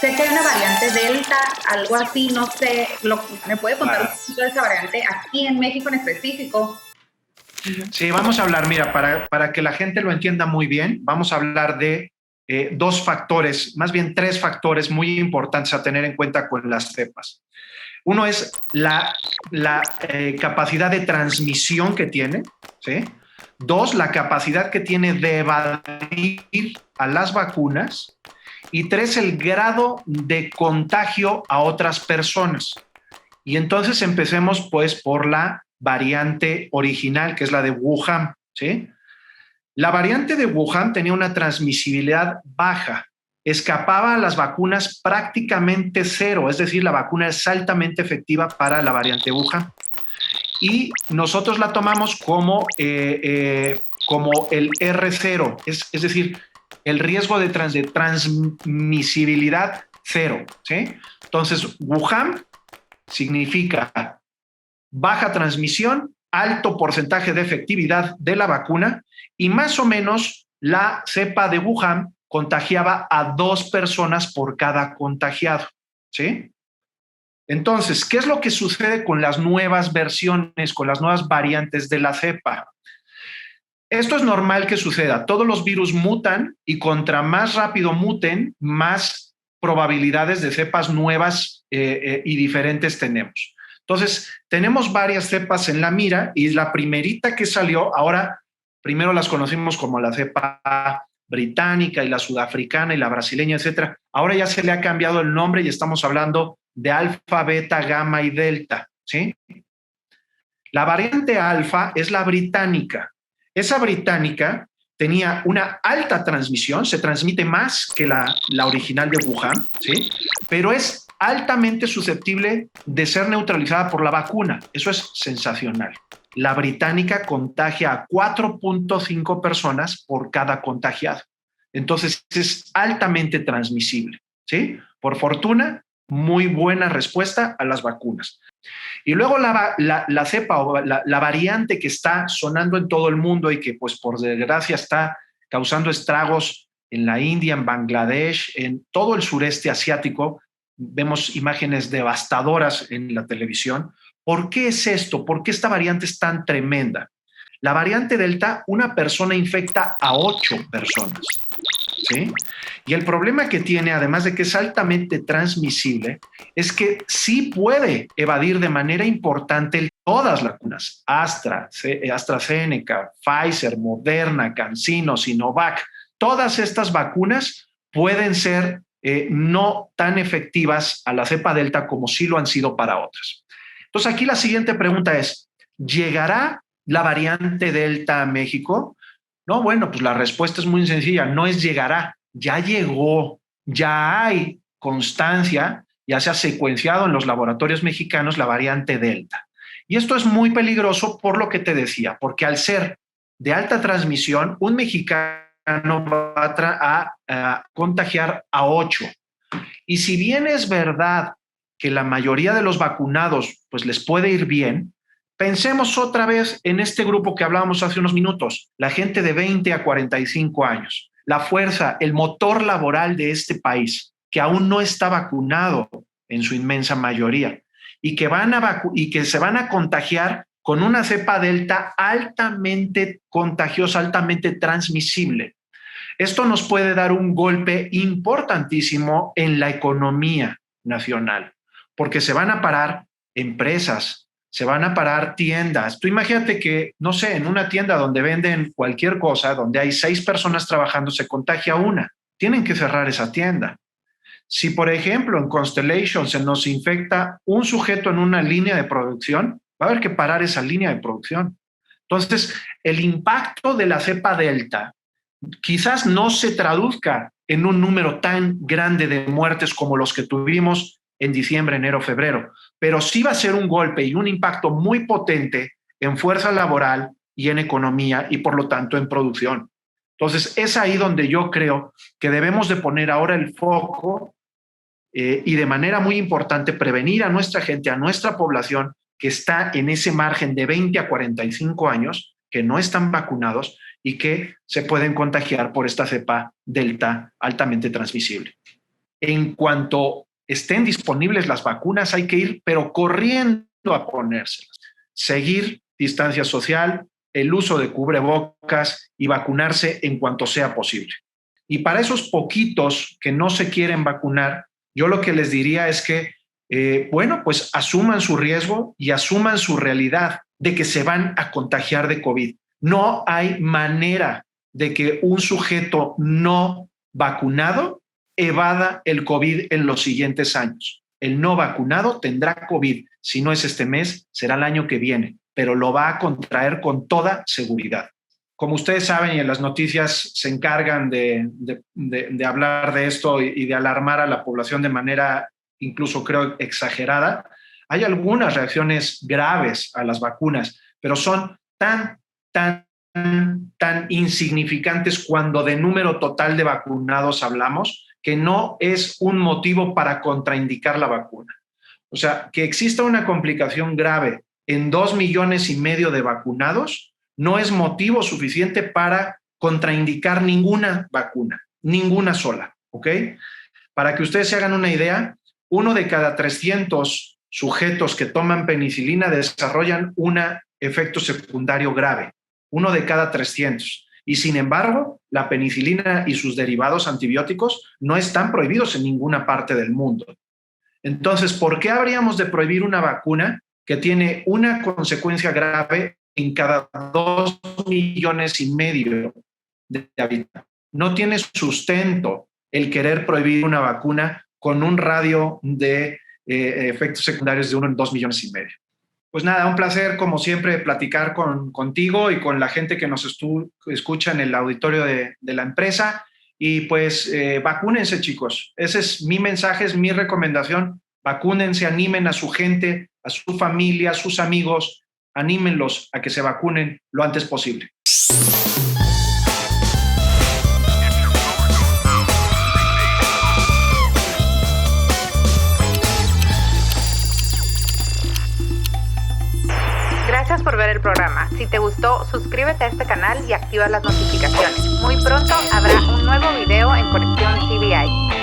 Sé que hay una variante Delta, algo así, no sé. ¿Me puede contar un Claro. poquito de esa variante aquí en México en específico? Sí, vamos a hablar, mira, para que la gente lo entienda muy bien, vamos a hablar de dos factores, más bien tres factores muy importantes a tener en cuenta con las cepas. Uno es la capacidad de transmisión que tiene, ¿sí? Dos, la capacidad que tiene de evadir a las vacunas. Y tres, el grado de contagio a otras personas. Y entonces empecemos pues por la variante original, que es la de Wuhan, ¿sí? La variante de Wuhan tenía una transmisibilidad baja, escapaba a las vacunas prácticamente cero, es decir, la vacuna es altamente efectiva para la variante Wuhan. Y nosotros la tomamos como el R0, es decir, el riesgo de transmisibilidad cero, ¿sí? Entonces, Wuhan significa baja transmisión, alto porcentaje de efectividad de la vacuna y más o menos la cepa de Wuhan contagiaba a 2 personas por cada contagiado, ¿sí? Entonces, ¿qué es lo que sucede con las nuevas versiones, con las nuevas variantes de la cepa? Esto es normal que suceda. Todos los virus mutan y contra más rápido muten, más probabilidades de cepas nuevas y diferentes tenemos. Entonces, tenemos varias cepas en la mira y la primerita que salió, ahora primero las conocimos como la cepa británica y la sudafricana y la brasileña, etcétera. Ahora ya se le ha cambiado el nombre y estamos hablando de alfa, beta, gamma y delta, ¿sí? La variante alfa es la británica. Esa británica tenía una alta transmisión, se transmite más que la original de Wuhan, ¿sí? Pero es altamente susceptible de ser neutralizada por la vacuna. Eso es sensacional. La británica contagia a 4.5 personas por cada contagiado. Entonces es altamente transmisible, ¿sí? Por fortuna, muy buena respuesta a las vacunas. Y luego la cepa o la variante que está sonando en todo el mundo y que pues por desgracia está causando estragos en la India, en Bangladesh, en todo el sureste asiático, vemos imágenes devastadoras en la televisión. ¿Por qué es esto? ¿Por qué esta variante es tan tremenda? La variante Delta, una persona infecta a 8 personas, ¿sí? Y el problema que tiene, además de que es altamente transmisible, es que sí puede evadir de manera importante todas las vacunas, AstraZeneca, Pfizer, Moderna, CanSino, Sinovac, todas estas vacunas pueden ser no tan efectivas a la cepa Delta como sí lo han sido para otras. Entonces aquí la siguiente pregunta es, ¿llegará la variante Delta a México? No, bueno, pues la respuesta es muy sencilla, no es llegará, ya llegó, ya hay constancia, ya se ha secuenciado en los laboratorios mexicanos la variante Delta. Y esto es muy peligroso por lo que te decía, porque al ser de alta transmisión, un mexicano va a contagiar a 8. Y si bien es verdad que la mayoría de los vacunados pues les puede ir bien, pensemos otra vez en este grupo que hablábamos hace unos minutos, la gente de 20 a 45 años, la fuerza, el motor laboral de este país, que aún no está vacunado en su inmensa mayoría y que se van a contagiar con una cepa delta altamente contagiosa, altamente transmisible. Esto nos puede dar un golpe importantísimo en la economía nacional, porque se van a parar empresas, se van a parar tiendas. Tú imagínate que, no sé, en una tienda donde venden cualquier cosa, donde hay 6 personas trabajando, se contagia una. Tienen que cerrar esa tienda. Si, por ejemplo, en Constellation se nos infecta un sujeto en una línea de producción, va a haber que parar esa línea de producción. Entonces, el impacto de la cepa Delta quizás no se traduzca en un número tan grande de muertes como los que tuvimos en diciembre, enero, febrero, pero sí va a ser un golpe y un impacto muy potente en fuerza laboral y en economía y por lo tanto en producción. Entonces es ahí donde yo creo que debemos de poner ahora el foco y de manera muy importante prevenir a nuestra gente, a nuestra población que está en ese margen de 20 a 45 años, que no están vacunados y que se pueden contagiar por esta cepa delta altamente transmisible. en cuanto estén disponibles las vacunas, hay que ir, pero corriendo a ponérselas. Seguir distancia social, el uso de cubrebocas y vacunarse en cuanto sea posible. Y para esos poquitos que no se quieren vacunar, yo lo que les diría es que, pues asuman su riesgo y asuman su realidad de que se van a contagiar de COVID. No hay manera de que un sujeto no vacunado evada el COVID en los siguientes años. El no vacunado tendrá COVID. Si no es este mes, será el año que viene, pero lo va a contraer con toda seguridad. Como ustedes saben, y en las noticias se encargan de hablar de esto y de alarmar a la población de manera, incluso creo, exagerada, hay algunas reacciones graves a las vacunas, pero son tan insignificantes cuando de número total de vacunados hablamos, que no es un motivo para contraindicar la vacuna. O sea, que exista una complicación grave en 2,5 millones de vacunados no es motivo suficiente para contraindicar ninguna vacuna, ninguna sola, ¿ok? Para que ustedes se hagan una idea, 1 de cada 300 sujetos que toman penicilina desarrollan un efecto secundario grave, 1 de cada 300. Y sin embargo, la penicilina y sus derivados antibióticos no están prohibidos en ninguna parte del mundo. Entonces, ¿por qué habríamos de prohibir una vacuna que tiene una consecuencia grave en cada 2,5 millones de habitantes? No tiene sustento el querer prohibir una vacuna con un radio de efectos secundarios de 1 en 2,5 millones. Pues nada, un placer como siempre platicar contigo y con la gente que nos escucha en el auditorio de la empresa. Y pues vacúnense, chicos. Ese es mi mensaje, es mi recomendación. Vacúnense, animen a su gente, a su familia, a sus amigos. Anímenlos a que se vacunen lo antes posible. Gracias por ver el programa. Si te gustó, suscríbete a este canal y activa las notificaciones. Muy pronto habrá un nuevo video en Conexión CBI.